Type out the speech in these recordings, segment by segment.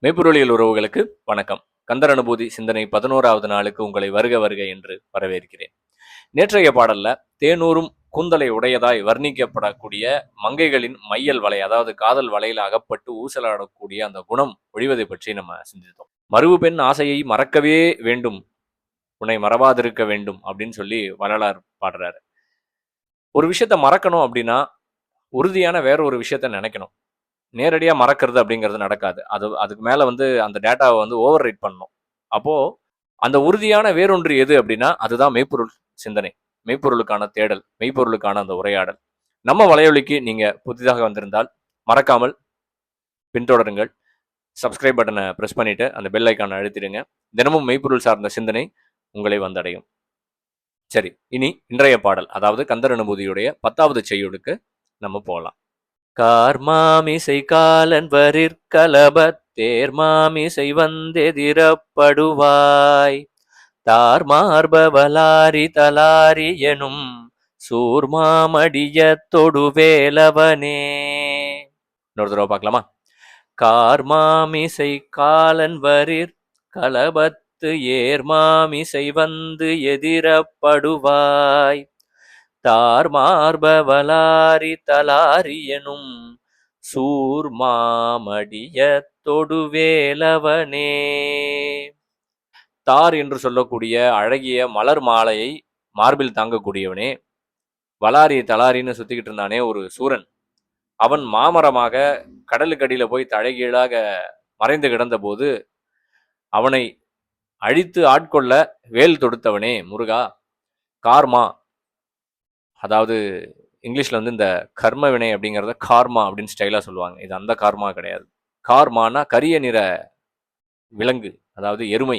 மெய்ப்பொருளியல் உறவுகளுக்கு வணக்கம். கந்தர் அனுபூதி சிந்தனை 11வது நாளுக்கு உங்களை வருக வருக என்று வரவேற்கிறேன். நேற்றைய பாடல்ல தேனூரும் கூந்தலை உடையதாய் வர்ணிக்கப்படக்கூடிய மங்கைகளின் மையல் வலை, அதாவது காதல் வலையில் அகப்பட்டு ஊசலாடக்கூடிய அந்த குணம் ஒழிவதை பற்றி நம்ம சிந்தித்தோம். மருவு பெண் ஆசையை மறக்கவே வேண்டும், உன்னை மறவாதிருக்க வேண்டும் அப்படின்னு சொல்லி வள்ளலார் பாடுறாரு. ஒரு விஷயத்த மறக்கணும் அப்படின்னா உறுதியான வேற ஒரு விஷயத்த நினைக்கணும். நேரடியாக மறக்கிறது அப்படிங்கிறது நடக்காது. அதுக்கு மேலே அந்த டேட்டாவை ஓவர் ரைட் பண்ணணும். அப்போது அந்த உறுதியான வேறொன்று எது அப்படின்னா அதுதான் மெய்ப்பொருள் சிந்தனை, மெய்ப்பொருளுக்கான தேடல், மெய்ப்பொருளுக்கான அந்த உரையாடல். நம்ம வலையொலிக்கு நீங்கள் புதிதாக வந்திருந்தால் மறக்காமல் பின்தொடருங்கள். சப்ஸ்கிரைப் பட்டனை ப்ரெஸ் பண்ணிவிட்டு அந்த பெல் ஐக்கானை அழுத்திடுங்க. தினமும் மெய்ப்பொருள் சார்ந்த சிந்தனை உங்களை வந்தடையும். சரி, இனி இன்றைய பாடல், அதாவது கந்தர் அனுபூதியுடைய 10வது செய்யுளுக்கு நம்ம போகலாம். கார்மாமிசை காலன் வரிற்கலபத் தேர்மாமிசை வந்தெதிரப்படுவாய் தார்மார்பவலாரி தலாரி எனும் சூர்மாமடிய தொடுவேலவனே. இன்னொரு தடவை பார்க்கலாமா? கார்மாமிசை காலன் வரிற் கலபத்து ஏர்மாமிசை வந்து எதிரப்படுவாய் தார்மார்பவலாரி தலாரி எனும் சூர்மாமடிய தொடுவேலவனே. தார் என்று சொல்லக்கூடிய அழகிய மலர் மாலையை மார்பில் தாங்கக்கூடியவனே, வலாரி தலாரின்னு சுத்திக்கிட்டு இருந்தானே ஒரு சூரன், அவன் மாமரமாக கடலுக்கடியில போய் தழைகீழாக மறைந்து கிடந்த போது அவனை அழித்து ஆட்கொள்ள வேல் தொடுத்தவனே முருகா. கார்மா, அதாவது இங்கிலீஷில் இந்த கர்ம வினை அப்படிங்கிறத கார்மா அப்படின்னு ஸ்டைலாக சொல்லுவாங்க. இது அந்த கார்மா கிடையாது. கார்மானா கரிய நிற விலங்கு, அதாவது எருமை.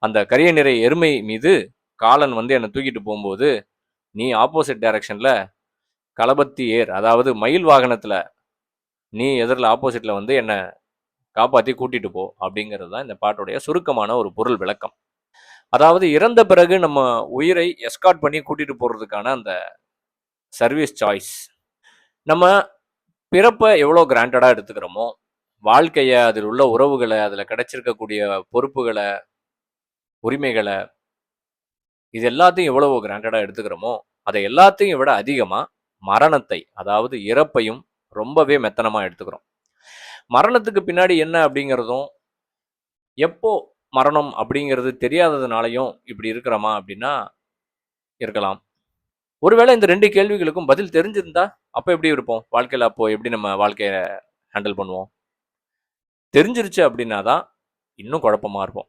அந்த கரிய நிற எருமை மீது காலன் என்னை தூக்கிட்டு போகும்போது நீ ஆப்போசிட் டைரக்ஷனில் களபத்தி ஏர், அதாவது மயில் வாகனத்தில் நீ எதிரில் ஆப்போசிட்டில் என்னை காப்பாற்றி கூட்டிட்டு போ அப்படிங்கிறது தான் இந்த பாட்டுடைய சுருக்கமான ஒரு பொருள் விளக்கம். அதாவது இறந்த பிறகு நம்ம உயிரை எஸ்கார்ட் பண்ணி கூட்டிட்டு போகிறதுக்கான அந்த சர்வீஸ் சாய்ஸ். நம்ம பிறப்பை எவ்வளோ கிராண்டடாக எடுத்துக்கிறோமோ, வாழ்க்கையை, அதில் உள்ள உறவுகளை, அதில் கிடைச்சிருக்கக்கூடிய பொறுப்புகளை, உரிமைகளை, இது எல்லாத்தையும் எவ்வளவோ கிராண்டடாக எடுத்துக்கிறோமோ, அதை எல்லாத்தையும் விட அதிகமாக மரணத்தை, அதாவது இறப்பையும் ரொம்பவே மெத்தனமாக எடுத்துக்கிறோம். மரணத்துக்கு பின்னாடி என்ன அப்படிங்கிறதும், எப்போ மரணம் அப்படிங்கிறது தெரியாததுனாலையும் இப்படி இருக்கிறோமா அப்படின்னா இருக்கலாம். ஒருவேளை இந்த 2 கேள்விகளுக்கும் பதில் தெரிஞ்சிருந்தா அப்போ எப்படி இருப்போம் வாழ்க்கையில்? அப்போ எப்படி நம்ம வாழ்க்கையை ஹேண்டில் பண்ணுவோம்? தெரிஞ்சிருச்சு அப்படின்னா தான் இன்னும் குழப்பமா இருப்போம்.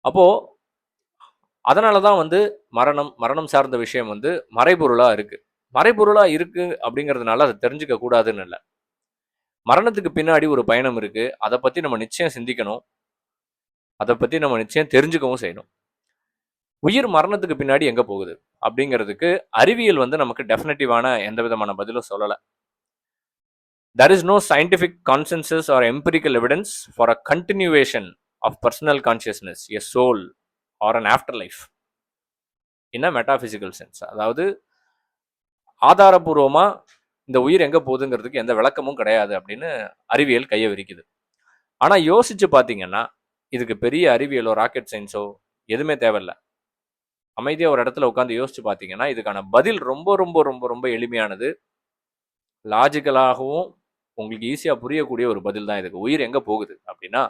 அப்போ அதனால தான் மரணம் சார்ந்த விஷயம் மறைபொருளா இருக்கு. மறைபொருளா இருக்கு அப்படிங்கிறதுனால அதை தெரிஞ்சுக்க கூடாதுன்னு இல்லை. மரணத்துக்கு பின்னாடி ஒரு பயணம் இருக்கு. அதை பத்தி நம்ம நிச்சயம் சிந்திக்கணும். அதை பத்தி நம்ம நிச்சயம் தெரிஞ்சுக்கவும் செய்யணும். உயிர் மரணத்துக்கு பின்னாடி எங்க போகுது அப்படிங்கிறதுக்கு அறிவியல் நமக்கு டெஃபினட்டிவான எந்த விதமான பதிலும் சொல்லலை. There is no scientific consensus or empirical evidence for a continuation of personal consciousness, a soul, or an afterlife in a metaphysical sense. அதாவது ஆதாரபூர்வமா இந்த உயிர் எங்க போகுதுங்கிறதுக்கு எந்த விளக்கமும் கிடையாது அப்படின்னு அறிவியல் கையை விரிக்குது. ஆனா யோசிச்சு பார்த்தீங்கன்னா இதுக்கு பெரிய அறிவியலோ ராக்கெட் சயின்ஸோ எதுவுமே தேவையில்லை. அமைதியா ஒரு இடத்துல உட்காந்து யோசிச்சு பார்த்தீங்கன்னா இதுக்கான பதில் ரொம்ப ரொம்ப ரொம்ப ரொம்ப எளிமையானது, லாஜிக்கலாகவும் உங்களுக்கு ஈஸியா புரியக்கூடிய ஒரு பதில் தான் இதுக்கு. உயிர் எங்க போகுது அப்படின்னா,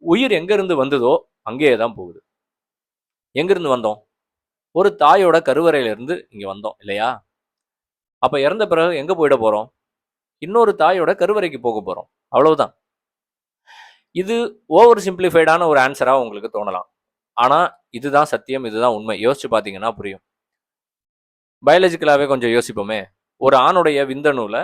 உயிர் எங்க இருந்து வந்ததோ அங்கேயே தான் போகுது. எங்கிருந்து வந்தோம்? ஒரு தாயோட கருவறையில இருந்து இங்க வந்தோம் இல்லையா? அப்ப இறந்த பிறகு எங்க போயிட போறோம்? இன்னொரு தாயோட கருவறைக்கு போக போறோம். அவ்வளவுதான். இது ஓவர் சிம்பிளிஃபைடான ஒரு ஆன்சரா உங்களுக்கு தோணலாம். ஆனா இதுதான் சத்தியம், இதுதான் உண்மை. யோசிச்சு பார்த்தீங்கன்னா புரியும். பயாலஜிக்கலாவே கொஞ்சம் யோசிப்போமே. ஒரு ஆணுடைய விந்தணுல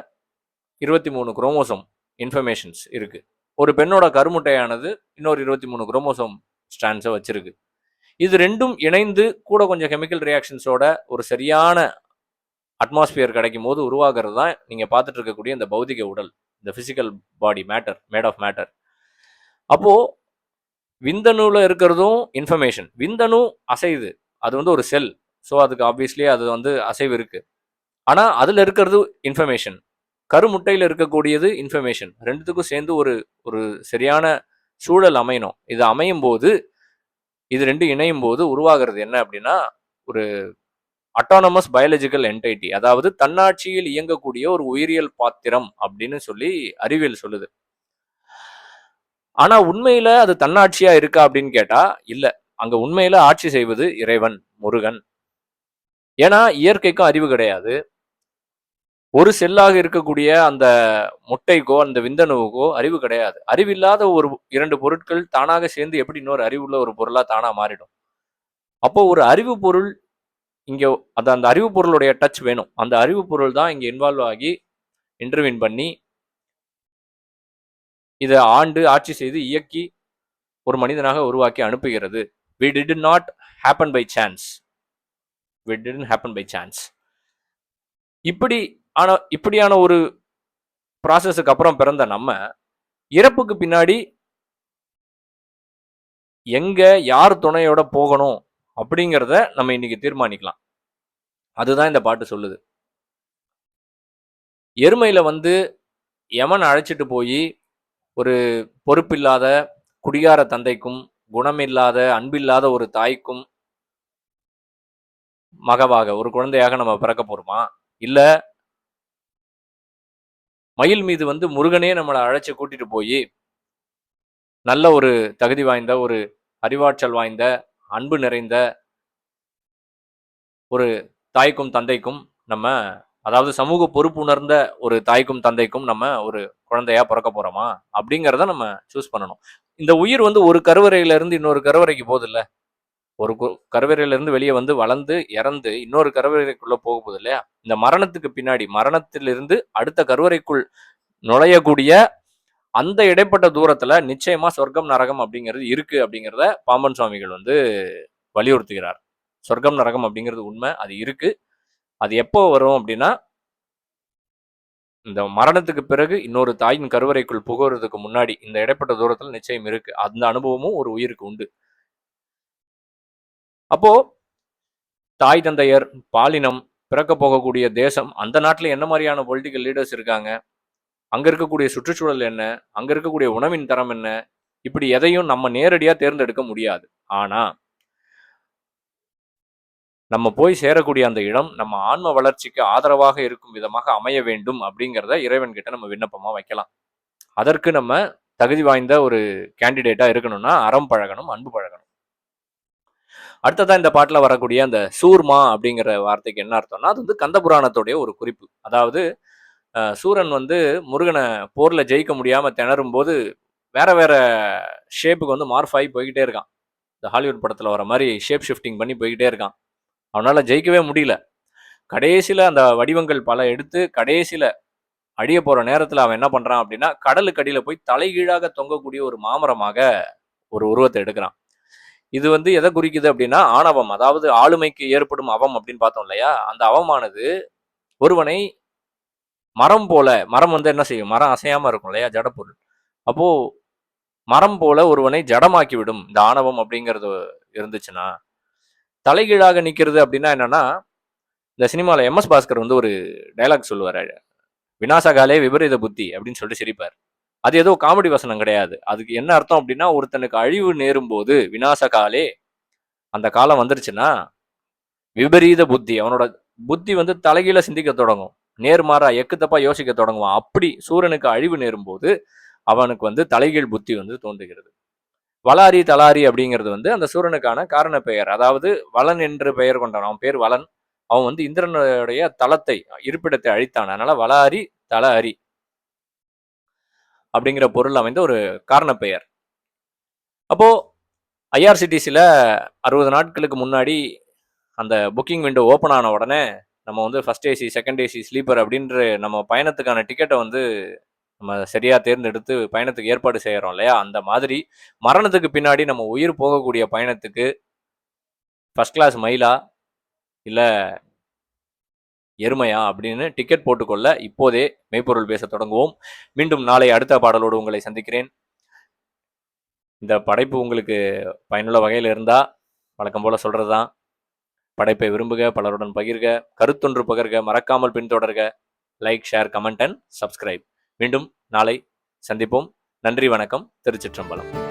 23 குரோமோசோம் இன்ஃபர்மேஷன்ஸ் இருக்கு. ஒரு பெண்ணோட கருமுட்டையானது இன்னொரு 23 குரோமோசோம் ஸ்ட்ராண்ட்ஸை வச்சிருக்கு. இது ரெண்டும் இணைந்து கூட கொஞ்சம் கெமிக்கல் ரியாக்ஷன்ஸோட ஒரு சரியான அட்மாஸ்பியர் கிடைக்கும் போது உருவாகிறது தான் நீங்க பார்த்துட்டு இருக்கக்கூடிய இந்த பௌதிக உடல், இந்த physical body, matter, made of matter. அப்போ விந்தணுல இருக்கிறதும் இன்ஃபர்மேஷன். விந்தணு அசையுது, அது ஒரு செல். ஸோ அதுக்கு ஆப்வியஸ்லி அது அசைவு இருக்கு. ஆனா அதுல இருக்கிறது இன்ஃபர்மேஷன். கருமுட்டையில் இருக்கக்கூடியது இன்ஃபர்மேஷன். ரெண்டுத்துக்கும் சேர்ந்து ஒரு ஒரு சரியான சூழல் அமையணும். இது அமையும் போது, இது ரெண்டும் இணையும் போது உருவாகிறது என்ன அப்படின்னா, ஒரு அட்டானமஸ் பயாலஜிக்கல் என்டைட்டி, அதாவது தன்னாட்சியில் இயங்கக்கூடிய ஒரு உயிரியல் பாத்திரம் அப்படின்னு சொல்லி அறிவியல் சொல்லுது. ஆனா உண்மையில அது தன்னாட்சியா இருக்கா அப்படின்னு கேட்டா இல்ல. அங்க உண்மையில ஆட்சி செய்வது இறைவன், முருகன். ஏன்னா இயற்கைக்கும் அறிவு கிடையாது. ஒரு செல்லாக இருக்கக்கூடிய அந்த முட்டைக்கோ அந்த விந்தணுவுக்கோ அறிவு கிடையாது. அறிவில்லாத ஒரு 2 பொருட்கள் தானாக சேர்ந்து எப்படி இன்னொரு அறிவுள்ள ஒரு பொருளா தானா மாறிடும். அப்போ ஒரு அறிவு பொருள் இங்க அந்த அறிவு பொருளுடைய டச் வேணும். அந்த அறிவு பொருள் தான் இங்க இன்வால்வ் ஆகி இன்டர்வீன் பண்ணி இதை ஆண்டு ஆட்சி செய்து இயக்கி ஒரு மனிதனாக உருவாக்கி அனுப்புகிறது. we did not happen by chance. we didn't happen by chance. இப்படியான ஒரு ப்ராசஸுக்கு அப்புறம் பிறந்த நம்ம இறப்புக்கு பின்னாடி எங்க யார் துணையோட போகணும் அப்படிங்கிறத நம்ம இன்னைக்கு தீர்மானிக்கலாம். அதுதான் இந்த பாட்டு சொல்லுது. எருமையில வந்து யமன் அழைச்சிட்டு போய் ஒரு பொறுப்பில்லாத குடிகார தந்தைக்கும் குணமில்லாத அன்பில்லாத ஒரு தாய்க்கும் மகவாக ஒரு குழந்தையாக நம்ம பிறக்க போறோமா? இல்ல மயில் மீது வந்து முருகனே நம்மளை அழைச்சு கூட்டிட்டு போய் நல்ல ஒரு தகுதி வாய்ந்த ஒரு அறிவாற்றல் வாய்ந்த அன்பு நிறைந்த ஒரு தாய்க்கும் தந்தைக்கும் நம்ம, அதாவது சமூக பொறுப்புணர்ந்த ஒரு தாய்க்கும் தந்தைக்கும் நம்ம ஒரு குழந்தையா பிறக்க போறோமா அப்படிங்கிறத நம்ம சூஸ் பண்ணணும். இந்த உயிர் வந்து ஒரு கருவறையில இருந்து இன்னொரு கருவறைக்கு போகுது இல்ல, ஒரு கருவறையில இருந்து வெளியே வந்து வளர்ந்து இறந்து இன்னொரு கருவறைக்குள்ள போக போகுது இல்லையா? இந்த மரணத்துக்கு பின்னாடி மரணத்திலிருந்து அடுத்த கருவறைக்குள் நுழையக்கூடிய அந்த இடைப்பட்ட தூரத்துல நிச்சயமா சொர்க்கம் நரகம் அப்படிங்கிறது இருக்கு அப்படிங்கிறத பாம்பன் சுவாமிகள் வந்து வலியுறுத்துகிறார். சொர்க்கம் நரகம் அப்படிங்கிறது உண்மை, அது இருக்கு. அது எப்போ வரும் அப்படின்னா, இந்த மரணத்துக்கு பிறகு இன்னொரு தாயின் கருவறைக்குள் புகுறதுக்கு முன்னாடி இந்த இடைப்பட்ட தூரத்துல நிச்சயம் இருக்கு. அந்த அனுபவமும் ஒரு உயிருக்கு உண்டு. அப்போ தாய் தந்தையர், பாலினம், பிறக்க போகக்கூடிய தேசம், அந்த நாட்டுல என்ன மாதிரியான பொலிட்டிக்கல் லீடர்ஸ் இருக்காங்க, அங்க இருக்கக்கூடிய சுற்றுச்சூழல் என்ன, அங்க இருக்கக்கூடிய உணவின் தரம் என்ன, இப்படி எதையும் நம்ம நேரடியா தேர்ந்தெடுக்க முடியாது. ஆனா நம்ம போய் சேரக்கூடிய அந்த இடம் நம்ம ஆன்ம வளர்ச்சிக்கு ஆதரவாக இருக்கும் விதமாக அமைய வேண்டும் அப்படிங்கிறத இறைவன் கிட்ட நம்ம விண்ணப்பமா வைக்கலாம். அதற்கு நம்ம தகுதி வாய்ந்த ஒரு கேண்டிடேட்டா இருக்கணும்னா அறம் பழகணும், அன்பு பழகணும். அடுத்ததான் இந்த பாட்டுல வரக்கூடிய அந்த சூர்மா அப்படிங்கிற வார்த்தைக்கு என்ன அர்த்தம்னா, அது வந்து கந்த புராணத்துடைய ஒரு குறிப்பு. அதாவது சூரன் வந்து முருகனை போர்ல ஜெயிக்க முடியாம திணறும் போது வேற வேற ஷேப்புக்கு வந்து மார்ஃப் ஆகி போய்கிட்டே இருக்கான். இந்த ஹாலிவுட் படத்துல வர மாதிரி ஷேப் ஷிஃப்டிங் பண்ணி போய்கிட்டே இருக்கான். அவனால ஜெயிக்கவே முடியல. கடைசியில அந்த வடிவங்கள் பல எடுத்து கடைசியில அழிய போற நேரத்துல அவன் என்ன பண்றான் அப்படின்னா, கடலுக்கு அடியில போய் தலைகீழாக தொங்கக்கூடிய ஒரு மாமரமாக ஒரு உருவத்தை எடுக்கிறான். இது வந்து எதை குறிக்குது அப்படின்னா ஆணவம், அதாவது ஆளுமைக்கு ஏற்படும் அவம் அப்படின்னு பார்த்தோம் இல்லையா? அந்த அவமானது ஒருவனை மரம் போல, மரம் வந்து என்ன செய்யும், மரம் அசையாம இருக்கும் இல்லையா, ஜடப்பொருள். அப்போ மரம் போல ஒருவனை ஜடமாக்கி விடும் இந்த ஆணவம் அப்படிங்கிறது இருந்துச்சுன்னா. தலைகீழாக நிக்கிறது அப்படின்னா என்னன்னா, இந்த சினிமால எம் எஸ் பாஸ்கர் வந்து ஒரு டைலாக் சொல்லுவாரு, விநாசகாலே விபரீத புத்தி அப்படின்னு சொல்லிட்டு சிரிப்பார். அது ஏதோ காமெடி வசனம் கிடையாது. அதுக்கு என்ன அர்த்தம் அப்படின்னா, ஒருத்தனுக்கு அழிவு நேரும் போது விநாசகாலே, அந்த காலம் வந்துருச்சுன்னா விபரீத புத்தி, அவனோட புத்தி வந்து தலைகீழ சிந்திக்க தொடங்கும், நேர்மாறா எக்கு தப்பா யோசிக்க தொடங்குவான். அப்படி சூரனுக்கு அழிவு நேரும் போது அவனுக்கு வந்து தலைகீழ் புத்தி வந்து தோன்றுகிறது. வளாரி தலாரி அப்படிங்கிறது வந்து அந்த சூரனுக்கான காரண பெயர். அதாவது வளன் என்று பெயர் கொண்டவன், அவன் பேர் வளன். அவன் வந்து இந்திரனுடைய தலத்தை, இருப்பிடத்தை அழித்தான். அதனால வளாரி தல அரி அப்படிங்கிற பொருள் அமைந்த ஒரு காரண பெயர். அப்போ ஐஆர்சிடிசியில் 60 நாட்களுக்கு முன்னாடி அந்த புக்கிங் விண்டோ ஓப்பன் ஆன உடனே நம்ம வந்து first AC, second AC, sleeper அப்படின்ற நம்ம பயணத்துக்கான டிக்கெட்டை வந்து நம்ம சரியா தேர்ந்தெடுத்து பயணத்துக்கு ஏற்பாடு செய்யறோம் இல்லையா? அந்த மாதிரி மரணத்துக்கு பின்னாடி நம்ம உயிர் போகக்கூடிய பயணத்துக்கு ஃபர்ஸ்ட் கிளாஸ் மயிலா இல்ல எருமையா அப்படின்னு டிக்கெட் போட்டுக்கொள்ள இப்போதே மெய்ப்பொருள் பேச தொடங்குவோம். மீண்டும் நாளை அடுத்த பாடலோடு உங்களை சந்திக்கிறேன். இந்த படைப்பு உங்களுக்கு பயனுள்ள வகையில் இருந்தா வழக்கம் போல சொல்றதுதான், படைப்பை விரும்புக, பலருடன் பகிர்க, கருத்தொன்று பகர்க, மறக்காமல் பின்தொடர்க. Like, share, comment and subscribe. மீண்டும் நாளை சந்திப்போம். நன்றி, வணக்கம். திருச்சிற்றம்பலம்.